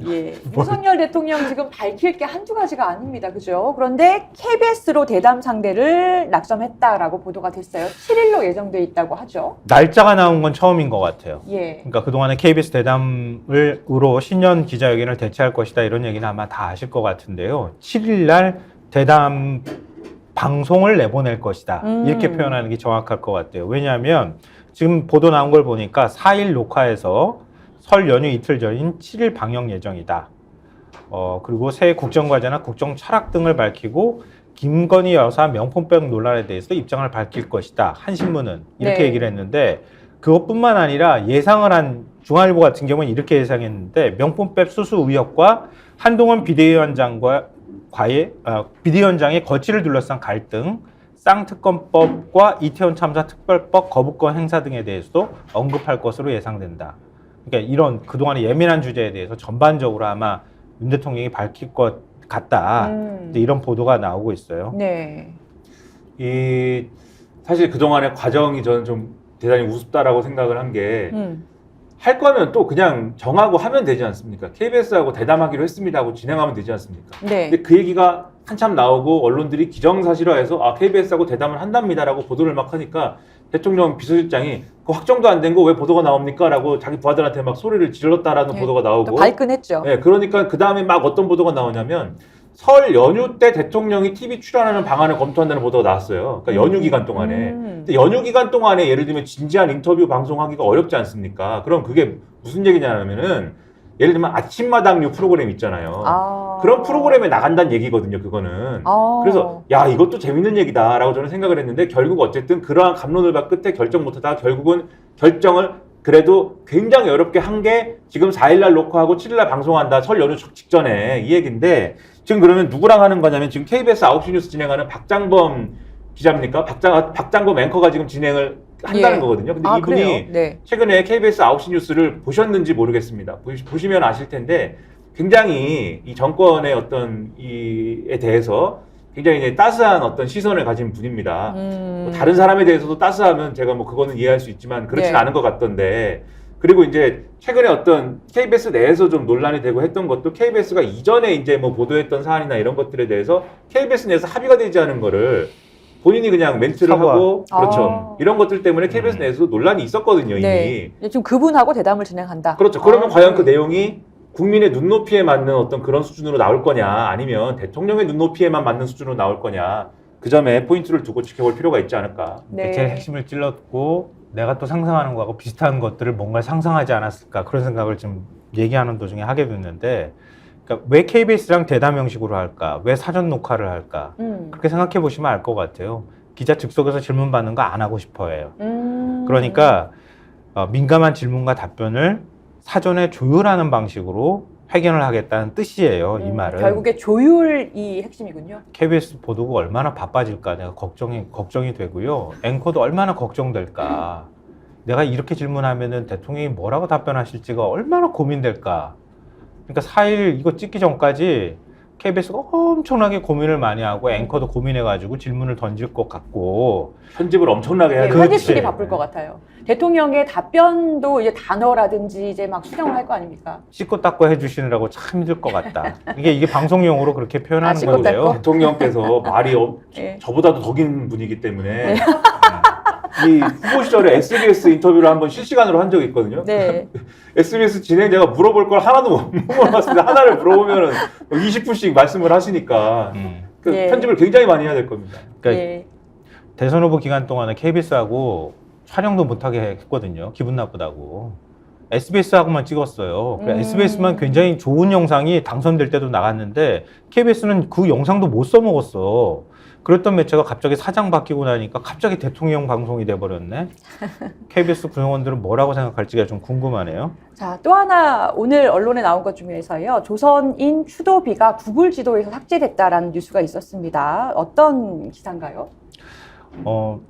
예. 윤석열 대통령 지금 밝힐 게 한두 가지가 아닙니다. 그죠? 그런데 KBS로 대담 상대를 낙점했다라고 보도가 됐어요. 7일로 예정돼 있다고 하죠. 날짜가 나온 건 처음인 것 같아요. 예. 그러니까 그동안에 KBS 대담으로 신년 기자회견을 대체할 것이다 이런 얘기는 아마 다 아실 것 같은데요. 7일 날 대담 방송을 내보낼 것이다. 이렇게 표현하는 게 정확할 것 같아요. 왜냐하면 지금 보도 나온 걸 보니까 4일 녹화해서 설 연휴 이틀 전인 7일 방영 예정이다. 그리고 새해 국정과제나 국정 철학 등을 밝히고 김건희 여사 명품백 논란에 대해서 입장을 밝힐 것이다. 한신문은 이렇게 네. 얘기를 했는데 그것뿐만 아니라 예상을 한 중앙일보 같은 경우는 이렇게 예상했는데 명품백 수수 의혹과 한동훈 비대위원장의 거취를 둘러싼 갈등, 쌍특검법과 이태원 참사 특별법 거부권 행사 등에 대해서도 언급할 것으로 예상된다. 그러니까 이런 그동안의 예민한 주제에 대해서 전반적으로 아마 윤 대통령이 밝힐 것 같다. 이런 보도가 나오고 있어요. 네. 사실 그동안의 과정이 저는 좀 대단히 우습다라고 생각을 한 게 할 거면 또 그냥 정하고 하면 되지 않습니까? KBS하고 대담하기로 했습니다 하고 진행하면 되지 않습니까? 네. 근데 그 얘기가 한참 나오고 언론들이 기정사실화해서 KBS하고 대담을 한답니다라고 보도를 막 하니까 대통령 비서실장이 그 확정도 안 된 거 왜 보도가 나옵니까? 라고 자기 부하들한테 막 소리를 질렀다라는 예, 보도가 나오고 발끈했죠. 네, 그러니까 그 다음에 막 어떤 보도가 나오냐면 설 연휴 때 대통령이 TV 출연하는 방안을 검토한다는 보도가 나왔어요. 그러니까 연휴 기간 동안에. 근데 연휴 기간 동안에 예를 들면 진지한 인터뷰 방송하기가 어렵지 않습니까? 그럼 그게 무슨 얘기냐면은 예를 들면 아침마당류 프로그램 있잖아요. 그런 프로그램에 나간다는 얘기거든요, 그거는. 그래서 야, 이것도 재밌는 얘기다라고 저는 생각을 했는데 결국 어쨌든 그러한 갑론을박 끝에 결정 못하다가 결국은 결정을 그래도 굉장히 어렵게 한 게 지금 4일날 녹화하고 7일날 방송한다. 설 연휴 직전에 이 얘기인데 지금 그러면 누구랑 하는 거냐면 지금 KBS 9시 뉴스 진행하는 박장범 기자입니까? 박장범 앵커가 지금 진행을 한다는 거거든요. 근데 이분이 네. 최근에 KBS 9시 뉴스를 보셨는지 모르겠습니다. 보시면 아실 텐데 굉장히 이 정권의 어떤 이에 대해서 굉장히 이제 따스한 어떤 시선을 가진 분입니다. 뭐 다른 사람에 대해서도 따스하면 제가 뭐 그거는 이해할 수 있지만 그렇진 않은 것 같던데 그리고 이제 최근에 어떤 KBS 내에서 좀 논란이 되고 했던 것도 KBS가 이전에 이제 뭐 보도했던 사안이나 이런 것들에 대해서 KBS 내에서 합의가 되지 않은 거를 본인이 그냥 멘트를 하고 그렇죠. 이런 것들 때문에 KBS 내에서도 논란이 있었거든요, 이미. 네. 지금 그분하고 대담을 진행한다. 그렇죠. 그러면 과연 그 내용이 국민의 눈높이에 맞는 어떤 그런 수준으로 나올 거냐 아니면 대통령의 눈높이에만 맞는 수준으로 나올 거냐 그 점에 포인트를 두고 지켜볼 필요가 있지 않을까. 네. 제일 핵심을 찔렀고 내가 또 상상하는 거하고 비슷한 것들을 뭔가 상상하지 않았을까 그런 생각을 좀 얘기하는 도중에 하게 됐는데 그러니까 왜 KBS랑 대담 형식으로 할까? 왜 사전 녹화를 할까? 그렇게 생각해 보시면 알 것 같아요. 기자 즉석에서 질문 받는 거 안 하고 싶어 해요. 그러니까 민감한 질문과 답변을 사전에 조율하는 방식으로 회견을 하겠다는 뜻이에요. 이 말은. 결국에 조율이 핵심이군요. KBS 보도국 얼마나 바빠질까 내가 걱정이 되고요. 앵커도 얼마나 걱정될까. 내가 이렇게 질문하면은 대통령이 뭐라고 답변하실지가 얼마나 고민될까. 그러니까 4일 이거 찍기 전까지 KBS가 엄청나게 고민을 많이 하고 앵커도 고민해가지고 질문을 던질 것 같고 편집을 엄청나게 해야 돼요. 편집실이 바쁠 것 같아요. 대통령의 답변도 이제 단어라든지 이제 막 수정을 할 거 아닙니까? 씻고 닦고 해주시느라고 참 힘들 것 같다. 이게 방송용으로 그렇게 표현하는 씻고 건데요. 닦고? 대통령께서 말이 네. 저보다도 더 긴 분이기 때문에 이 후보 시절에 SBS 인터뷰를 한번 실시간으로 한 적이 있거든요. 네. SBS 진행자가 물어볼 걸 하나도 못 물어봤습니다. 하나를 물어보면은 20분씩 말씀을 하시니까 편집을 굉장히 많이 해야 될 겁니다. 그러니까 대선 후보 기간 동안에 KBS하고 촬영도 못하게 했거든요. 기분 나쁘다고. SBS하고만 찍었어요. SBS만 굉장히 좋은 영상이 당선될 때도 나갔는데 KBS는 그 영상도 못 써먹었어. 그랬던 매체가 갑자기 사장 바뀌고 나니까 갑자기 대통령 방송이 돼버렸네. KBS 구성원들은 뭐라고 생각할지가 좀 궁금하네요. 자, 또 하나 오늘 언론에 나온 것 중에서요. 조선인 추도비가 구글 지도에서 삭제됐다라는 뉴스가 있었습니다. 어떤 기사인가요?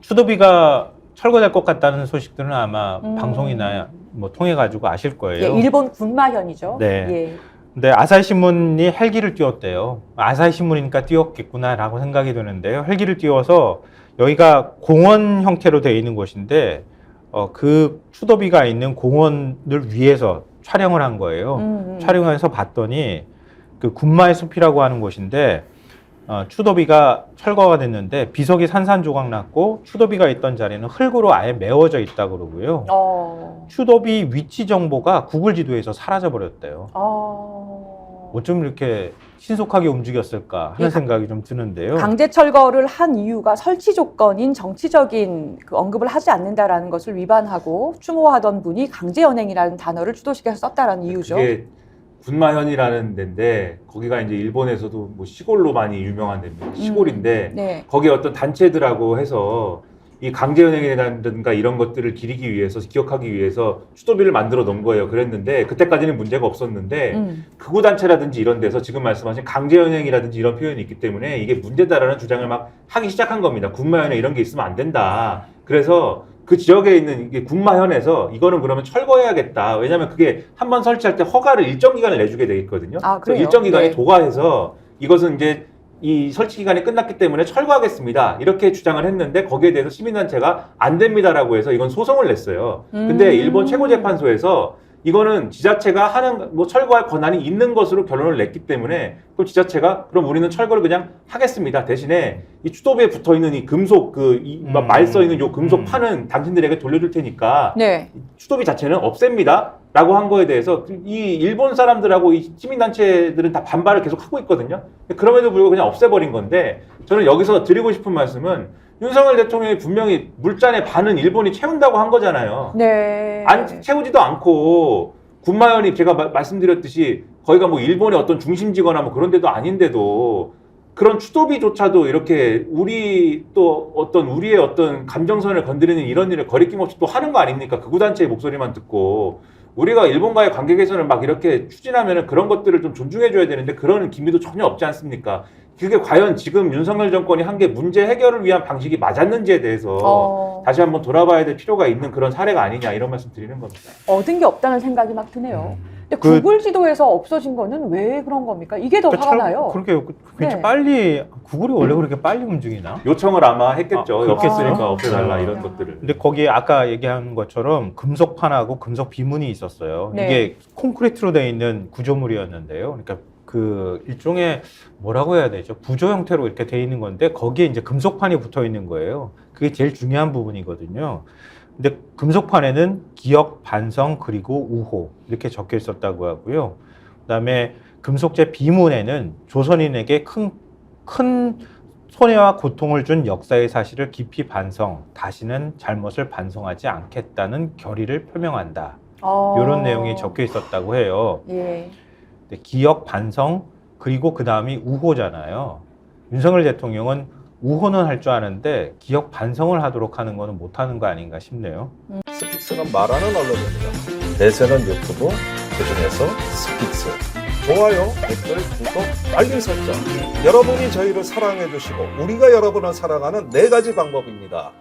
추도비가 철거될 것 같다는 소식들은 아마 방송이나 뭐 통해 가지고 아실 거예요. 예, 일본 군마현이죠. 네. 예. 근데 아사히 신문이 헬기를 띄웠대요. 아사히 신문이니까 띄웠겠구나라고 생각이 드는데요. 헬기를 띄워서 여기가 공원 형태로 되어 있는 곳인데 그 추도비가 있는 공원을 위에서 촬영을 한 거예요. 촬영해서 봤더니 그 군마의 숲이라고 하는 곳인데 추도비가 철거가 됐는데 비석이 산산조각 났고 추도비가 있던 자리는 흙으로 아예 메워져 있다 그러고요. 추도비 위치 정보가 구글 지도에서 사라져 버렸대요. 어쩜 이렇게 신속하게 움직였을까 하는 생각이 좀 드는데요. 강제 철거를 한 이유가 설치 조건인 정치적인 그 언급을 하지 않는다라는 것을 위반하고 추모하던 분이 강제 연행이라는 단어를 추도식에서 썼다라는 이유죠. 그게 군마현이라는 데인데 거기가 이제 일본에서도 뭐 시골로 많이 유명한 데입니다. 시골인데 네. 거기에 어떤 단체들하고 해서 이 강제연행이라든가 이런 것들을 기리기 위해서 기억하기 위해서 추도비를 만들어 놓은 거예요. 그랬는데 그때까지는 문제가 없었는데 극우 단체라든지 이런 데서 지금 말씀하신 강제연행이라든지 이런 표현이 있기 때문에 이게 문제다라는 주장을 막 하기 시작한 겁니다. 군마현에 이런 게 있으면 안 된다. 그래서 그 지역에 있는 이게 군마현에서 이거는 그러면 철거해야겠다. 왜냐하면 그게 한번 설치할 때 허가를 일정 기간을 내주게 돼 있거든요. 아, 그래서 그래요? 일정 기간에 네. 도과해서 이것은 이제 이 설치 기간이 끝났기 때문에 철거하겠습니다. 이렇게 주장을 했는데 거기에 대해서 시민단체가 안 됩니다라고 해서 이건 소송을 냈어요. 근데 일본 최고재판소에서 이거는 지자체가 하는 뭐 철거할 권한이 있는 것으로 결론을 냈기 때문에 그럼 지자체가 그럼 우리는 철거를 그냥 하겠습니다. 대신에 이 추도비에 붙어 있는 이 금속 말 써 있는 요 금속 판은 당신들에게 돌려줄 테니까 네. 추도비 자체는 없앱니다. 라고 한 거에 대해서 이 일본 사람들하고 이 시민단체들은 다 반발을 계속 하고 있거든요. 그럼에도 불구하고 그냥 없애버린 건데 저는 여기서 드리고 싶은 말씀은 윤석열 대통령이 분명히 물잔의 반은 일본이 채운다고 한 거잖아요. 네. 안 채우지도 않고 군마현이 제가 말씀드렸듯이 거기가 뭐 일본의 어떤 중심지거나 뭐 그런 데도 아닌데도 그런 추도비조차도 이렇게 우리의 어떤 감정선을 건드리는 이런 일을 거리낌 없이 또 하는 거 아닙니까? 극우단체의 목소리만 듣고 우리가 일본과의 관계 개선을 막 이렇게 추진하면 그런 것들을 좀 존중해줘야 되는데 그런 기미도 전혀 없지 않습니까? 그게 과연 지금 윤석열 정권이 한 게 문제 해결을 위한 방식이 맞았는지에 대해서 다시 한번 돌아봐야 될 필요가 있는 그런 사례가 아니냐 이런 말씀 드리는 겁니다. 얻은 게 없다는 생각이 막 드네요. 근데 구글 지도에서 없어진 거는 왜 그런 겁니까? 이게 더 화가 나요. 그렇게 굉장히 네. 빨리 구글이 원래 그렇게 빨리 움직이나? 요청을 아마 했겠죠. 그렇겠어요? 없으니까 없애달라 아. 이런 것들을. 근데 거기에 아까 얘기한 것처럼 금속판하고 금속 비문이 있었어요. 네. 이게 콘크리트로 되어 있는 구조물이었는데요. 그러니까 그 일종의 뭐라고 해야 되죠? 부조 형태로 이렇게 되어 있는 건데 거기에 이제 금속판이 붙어 있는 거예요. 그게 제일 중요한 부분이거든요. 근데 금속판에는 기억, 반성, 그리고 우호 이렇게 적혀 있었다고 하고요. 그다음에 금속재 비문에는 조선인에게 큰 손해와 고통을 준 역사의 사실을 깊이 반성, 다시는 잘못을 반성하지 않겠다는 결의를 표명한다. 이런 내용이 적혀 있었다고 해요. 예. 근데 기억, 반성, 그리고 그 다음이 우호잖아요. 윤석열 대통령은 우호는 할 줄 아는데 기억, 반성을 하도록 하는 거는 못하는 거 아닌가 싶네요. 스픽스는 말하는 언론입니다. 대세는 유튜브, 그중에서 스픽스. 좋아요, 댓글, 구독, 알림 설정. 여러분이 저희를 사랑해 주시고 우리가 여러분을 사랑하는 4가지 방법입니다.